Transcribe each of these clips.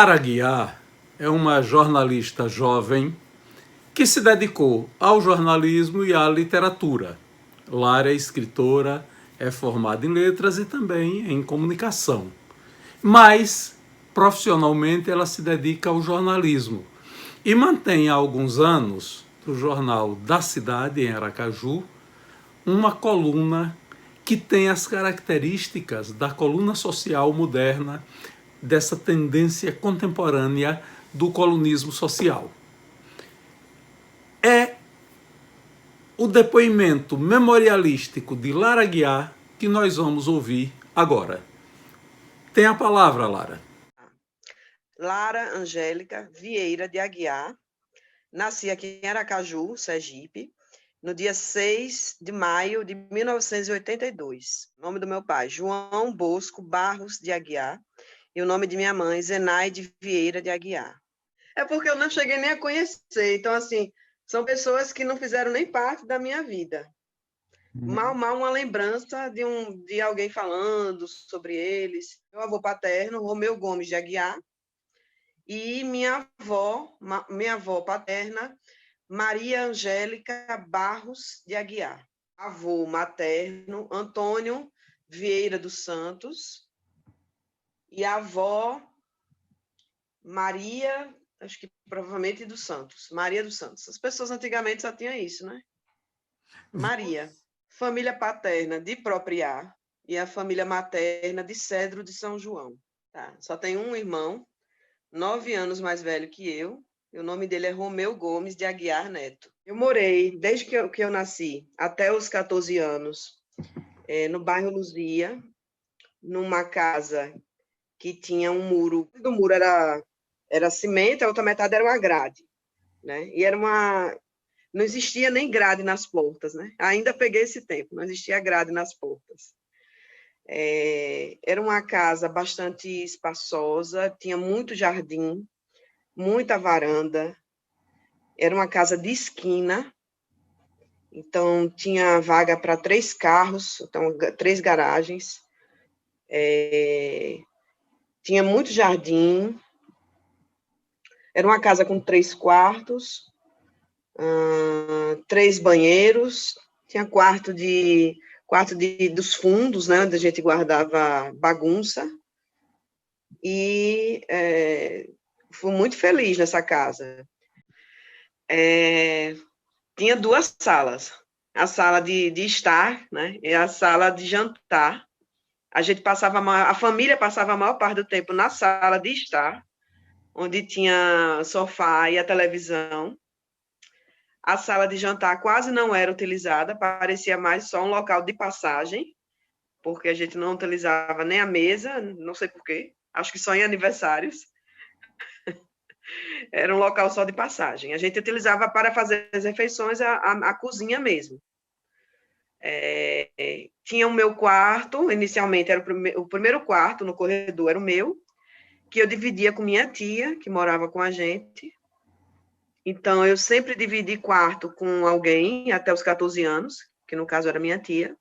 Lara Guiar é uma jornalista jovem que se dedicou ao jornalismo e à literatura. Lara é escritora, é formada em letras e também em comunicação. Mas, profissionalmente, ela se dedica ao jornalismo e mantém há alguns anos, no jornal da cidade, em Aracaju, uma coluna que tem as características da coluna social moderna, dessa tendência contemporânea do colunismo social. É o depoimento memorialístico de Lara Guiar que nós vamos ouvir agora. Tem a palavra, Lara. Lara Angélica Vieira de Aguiar. Nasci aqui em Aracaju, Sergipe, no dia 6 de maio de 1982. O nome do meu pai, João Bosco Barros de Aguiar, e o nome de minha mãe, Zenaide Vieira de Aguiar. É porque eu não cheguei nem a conhecer, então, assim, são pessoas que não fizeram nem parte da minha vida. Mal uma lembrança de alguém falando sobre eles. Meu avô paterno, Romeu Gomes de Aguiar, e minha avó paterna, Maria Angélica Barros de Aguiar. Avô materno, Antônio Vieira dos Santos, e a avó Maria, acho que provavelmente dos Santos, Maria dos Santos. As pessoas antigamente só tinham isso, né? Maria. Família paterna de Propriá e a família materna de Cedro de São João. Tá? Só tem um irmão, 9 anos mais velho que eu, e o nome dele é Romeu Gomes de Aguiar Neto. Eu morei, desde que eu nasci, até os 14 anos, no bairro Luzia, numa casa que tinha um muro. O muro era cimento, a outra metade era uma grade. Né? E não existia nem grade nas portas. Né? Ainda peguei esse tempo, não existia grade nas portas. Era uma casa bastante espaçosa, tinha muito jardim, muita varanda, era uma casa de esquina, então tinha vaga para 3 carros, então 3 garagens, tinha muito jardim, era uma casa com 3 quartos, 3 banheiros, tinha quarto dos fundos, né, onde a gente guardava bagunça, e fui muito feliz nessa casa. Tinha 2 salas, a sala de estar, né, e a sala de jantar. A família passava a maior parte do tempo na sala de estar, onde tinha sofá e a televisão. A sala de jantar quase não era utilizada, parecia mais só um local de passagem, porque a gente não utilizava nem a mesa, não sei porquê, acho que só em aniversários. Era um local só de passagem. A gente utilizava para fazer as refeições a cozinha mesmo. Tinha o meu quarto, inicialmente era o primeiro quarto no corredor, era o meu, que eu dividia com minha tia, que morava com a gente. Então, eu sempre dividi quarto com alguém até os 14 anos, que no caso era minha tia.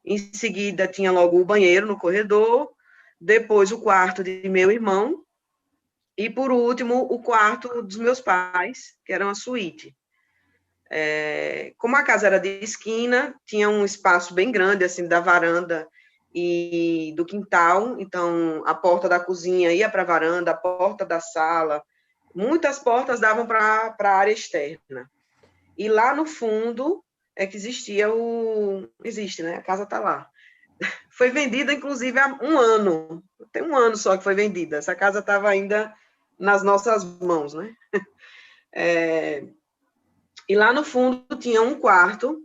Em seguida, tinha logo o banheiro no corredor, depois o quarto de meu irmão, e, por último, o quarto dos meus pais, que era uma suíte. Como a casa era de esquina, tinha um espaço bem grande, assim, da varanda e do quintal, então a porta da cozinha ia para a varanda, a porta da sala, muitas portas davam para a área externa. E lá no fundo é que existe, né? A casa está lá. Foi vendida, inclusive, há um ano, tem um ano só que foi vendida, essa casa estava ainda nas nossas mãos, né? E lá no fundo tinha um quarto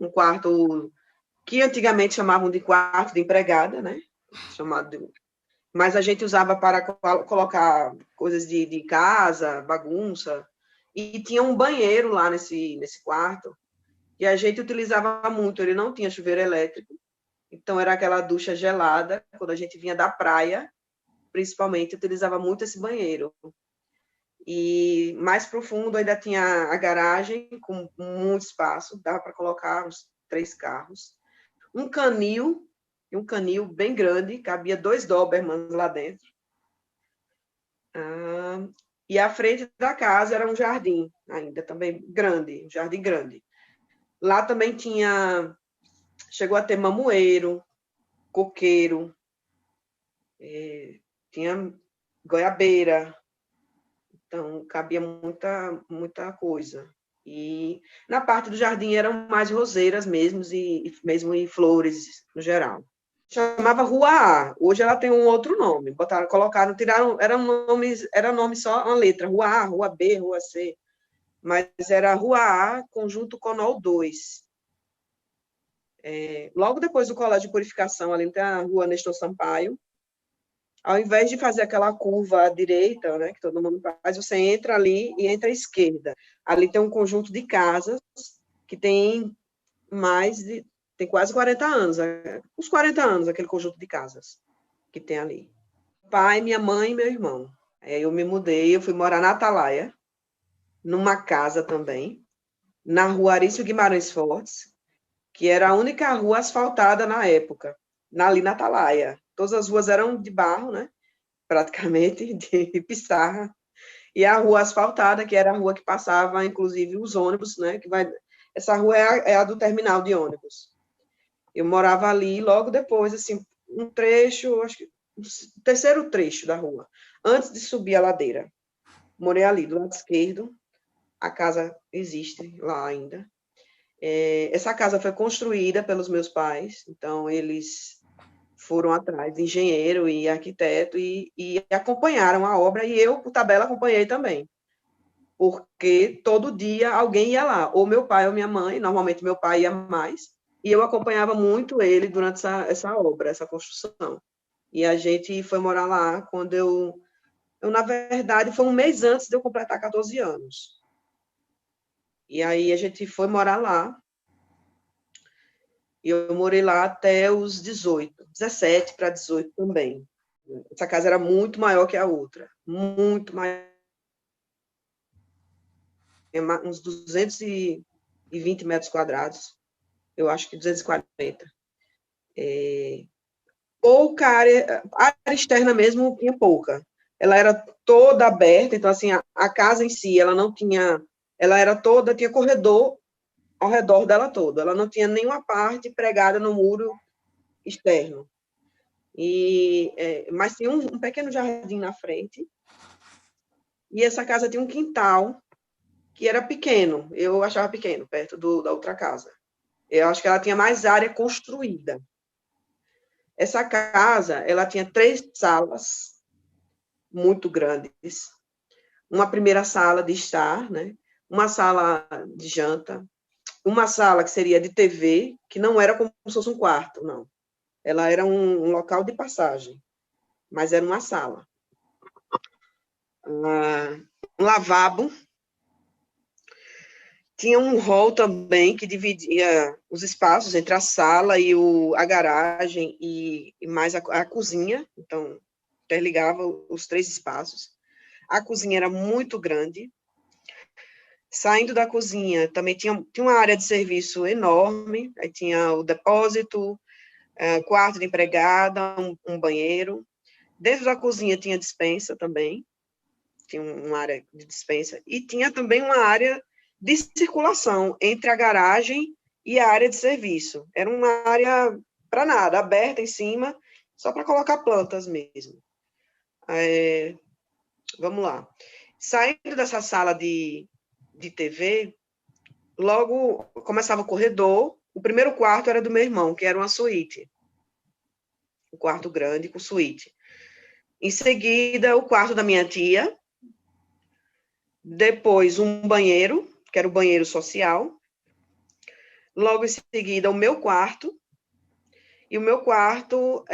que antigamente chamavam de quarto de empregada, né? Mas a gente usava para colocar coisas de casa, bagunça, e tinha um banheiro lá nesse quarto, e a gente utilizava muito, ele não tinha chuveiro elétrico, então era aquela ducha gelada, quando a gente vinha da praia, principalmente, utilizava muito esse banheiro. E mais profundo ainda tinha a garagem, com muito espaço, dava para colocar uns 3 carros. Um canil bem grande, cabia 2 Dobermans lá dentro. E à frente da casa era um jardim, ainda também grande, um jardim grande. Lá também chegou a ter mamoeiro, coqueiro, tinha goiabeira, então cabia muita coisa. E na parte do jardim eram mais roseiras mesmo, e flores no geral. Chamava Rua A, hoje ela tem um outro nome, tiraram, era nome só uma letra, Rua A, Rua B, Rua C, mas era Rua A, Conjunto Conol 2. Logo depois do Colégio de Purificação, ali tem a Rua Nestor Sampaio. Ao invés de fazer aquela curva à direita, né, que todo mundo faz, você entra ali e entra à esquerda. Ali tem um conjunto de casas que tem tem quase 40 anos, uns 40 anos, aquele conjunto de casas que tem ali. Pai, minha mãe e meu irmão. Aí eu me mudei, eu fui morar na Atalaia, numa casa também, na Rua Arício Guimarães Fortes, que era a única rua asfaltada na época, ali na Atalaia. Todas as ruas eram de barro, né? Praticamente, de pissarra. E a rua asfaltada, que era a rua que passava, inclusive, os ônibus, né? Essa rua é a do terminal de ônibus. Eu morava ali, logo depois, assim, um trecho, acho que o terceiro trecho da rua, antes de subir a ladeira. Morei ali, do lado esquerdo. A casa existe lá ainda. Essa casa foi construída pelos meus pais, então eles foram atrás de engenheiro e arquiteto e acompanharam a obra, e eu, por tabela, acompanhei também, porque todo dia alguém ia lá, ou meu pai ou minha mãe, normalmente meu pai ia mais, e eu acompanhava muito ele durante essa obra, essa construção. E a gente foi morar lá quando eu, na verdade, foi um mês antes de eu completar 14 anos. E aí a gente foi morar lá, e eu morei lá até os 18, 17 para 18 também. Essa casa era muito maior que a outra, muito maior. Uns 220 metros quadrados, eu acho que 240. Pouca área externa mesmo tinha pouca. Ela era toda aberta, então, assim, a casa em si, ela não tinha, ela era toda, tinha corredor ao redor dela toda, ela não tinha nenhuma parte pregada no muro externo. Mas tinha um pequeno jardim na frente, e essa casa tinha um quintal que era pequeno, eu achava pequeno, perto da outra casa. Eu acho que ela tinha mais área construída. Essa casa, ela tinha 3 salas muito grandes, uma primeira sala de estar, né? Uma sala de janta, uma sala que seria de TV, que não era como se fosse um quarto, não. Ela era um local de passagem, mas era uma sala. Um lavabo. Tinha um hall também que dividia os espaços entre a sala e a garagem e mais a cozinha, então interligava os 3 espaços. A cozinha era muito grande. Saindo da cozinha, também tinha uma área de serviço enorme, aí tinha o depósito, quarto de empregada, um banheiro. Dentro da cozinha tinha dispensa também, tinha uma área de dispensa, e tinha também uma área de circulação entre a garagem e a área de serviço. Era uma área para nada, aberta em cima, só para colocar plantas mesmo. Vamos lá. Saindo dessa sala de TV, logo começava o corredor. O primeiro quarto era do meu irmão, que era uma suíte. Um quarto grande com suíte. Em seguida, o quarto da minha tia. Depois, um banheiro, que era o banheiro social. Logo em seguida, o meu quarto. E o meu quarto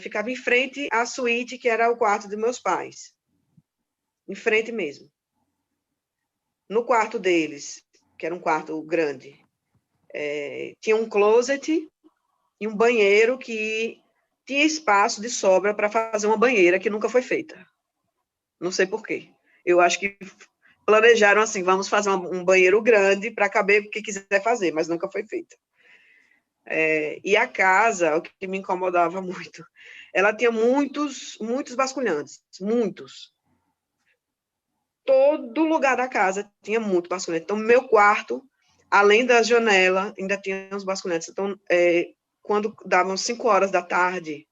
ficava em frente à suíte, que era o quarto dos meus pais. Em frente mesmo. No quarto deles, que era um quarto grande, tinha um closet e um banheiro que tinha espaço de sobra para fazer uma banheira que nunca foi feita. Não sei por quê. Eu acho que planejaram assim, vamos fazer um banheiro grande para caber o que quiser fazer, mas nunca foi feita. E a casa, o que me incomodava muito, ela tinha muitos vasculhantes, muitos. todo lugar da casa tinha muito basculante. Então, meu quarto, além da janela, ainda tinha uns basculantes. Então, quando davam 5 horas da tarde,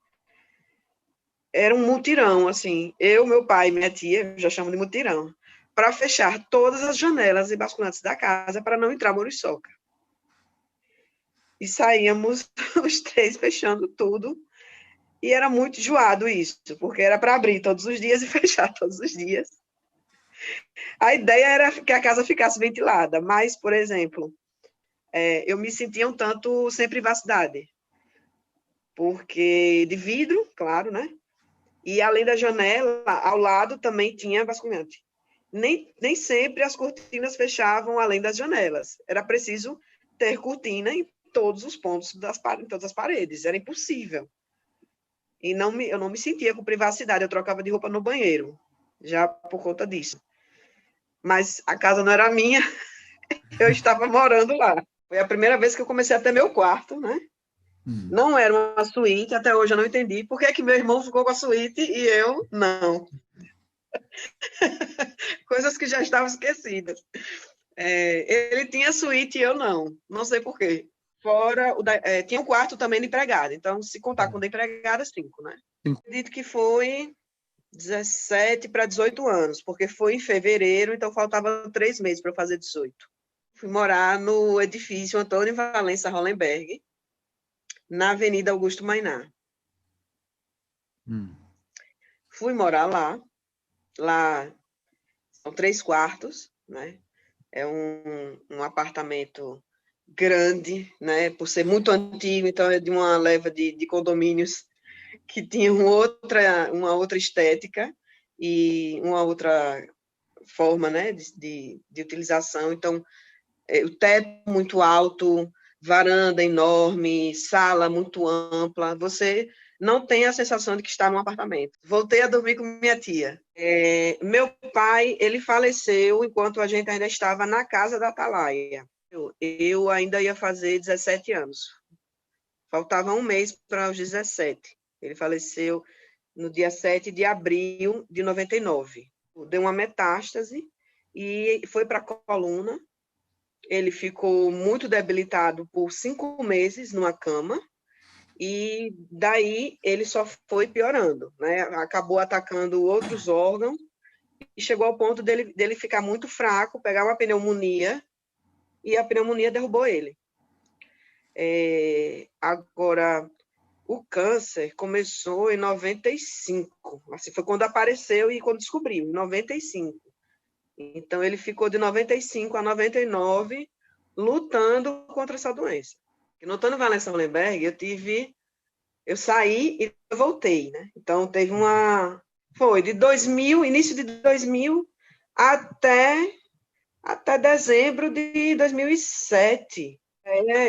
era um mutirão, assim. Eu, meu pai e minha tia, já chamo de mutirão, para fechar todas as janelas e basculantes da casa para não entrar muriçoca. E saíamos os 3 fechando tudo. E era muito enjoado isso, porque era para abrir todos os dias e fechar todos os dias. A ideia era que a casa ficasse ventilada, mas, por exemplo, eu me sentia um tanto sem privacidade, porque de vidro, claro, né? E além da janela, ao lado também tinha basculhante. Nem sempre as cortinas fechavam além das janelas. Era preciso ter cortina em todos os pontos, em todas as paredes. Era impossível. E eu não me sentia com privacidade. Eu trocava de roupa no banheiro, já por conta disso. Mas a casa não era minha, eu estava morando lá. Foi a primeira vez que eu comecei a ter meu quarto, né? Não era uma suíte, até hoje eu não entendi por que meu irmão ficou com a suíte e eu não. Coisas que já estavam esquecidas. Ele tinha suíte e eu não. Não sei por quê. Fora, tinha um quarto também de empregada. Então, se contar com o da empregada, 5, né? Acredito que foi 17 para 18 anos, porque foi em fevereiro, então faltavam 3 meses para eu fazer 18. Fui morar no edifício Antônio Valença Hollenberg, na Avenida Augusto Mainá. Fui morar lá. Lá são 3 quartos, né? É um apartamento grande, né? Por ser muito antigo, então é de uma leva de condomínios que tinham uma outra estética e uma outra forma, né, de utilização. Então, o teto muito alto, varanda enorme, sala muito ampla. Você não tem a sensação de que está num apartamento. Voltei a dormir com minha tia. Meu pai, ele faleceu enquanto a gente ainda estava na casa da Atalaia. Eu ainda ia fazer 17 anos. Faltava um mês para os 17. Ele faleceu no dia 7 de abril de 99. Deu uma metástase e foi para a coluna. Ele ficou muito debilitado por 5 meses numa cama, e daí ele só foi piorando, né? Acabou atacando outros órgãos e chegou ao ponto dele ficar muito fraco, pegar uma pneumonia, e a pneumonia derrubou ele. Agora, o câncer começou em 95, assim, foi quando apareceu e quando descobriu, em 95. Então, ele ficou de 95 a 99 lutando contra essa doença. No Antônio Valença Hollenberg, eu saí e voltei, né? Então, foi de 2000, início de 2000 até dezembro de 2007.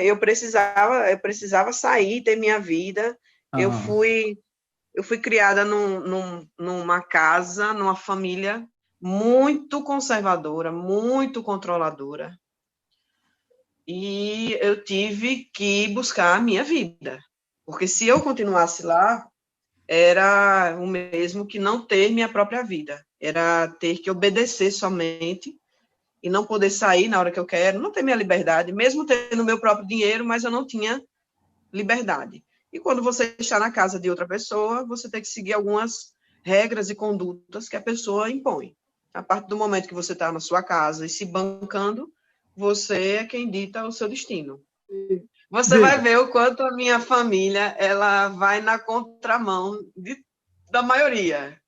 Eu precisava sair, ter minha vida. Eu fui criada numa casa, numa família muito conservadora, muito controladora. E eu tive que buscar a minha vida. Porque se eu continuasse lá, era o mesmo que não ter minha própria vida. Era ter que obedecer somente e não poder sair na hora que eu quero, não ter minha liberdade, mesmo tendo meu próprio dinheiro, mas eu não tinha liberdade. E quando você está na casa de outra pessoa, você tem que seguir algumas regras e condutas que a pessoa impõe. A partir do momento que você está na sua casa e se bancando, você é quem dita o seu destino. Você vai ver o quanto a minha família ela vai na contramão da maioria.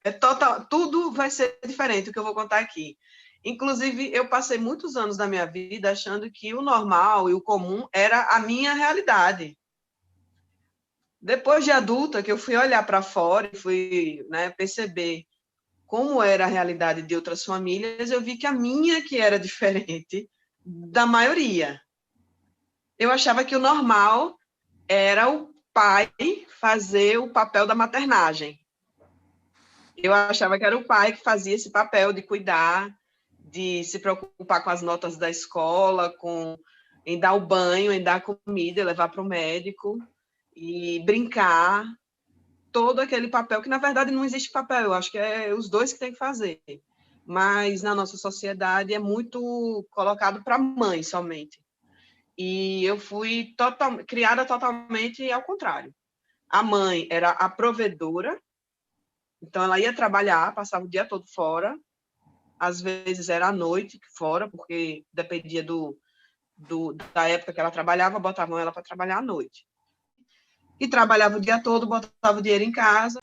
Tudo vai ser diferente do que eu vou contar aqui. Inclusive, eu passei muitos anos da minha vida achando que o normal e o comum era a minha realidade. Depois de adulta, que eu fui olhar para fora e fui, né, perceber como era a realidade de outras famílias, eu vi que a minha que era diferente da maioria. Eu achava que o normal era o pai fazer o papel da maternagem. Eu achava que era o pai que fazia esse papel de cuidar, de se preocupar com as notas da escola, em dar o banho, em dar comida, levar para o médico e brincar. Todo aquele papel, que na verdade não existe papel, eu acho que é os dois que tem que fazer. mas na nossa sociedade é muito colocado para a mãe somente. E eu fui criada totalmente ao contrário. A mãe era a provedora, então ela ia trabalhar, passava o dia todo fora, às vezes era à noite fora, porque dependia da época que ela trabalhava, botavam ela para trabalhar à noite. E trabalhava o dia todo, botava o dinheiro em casa.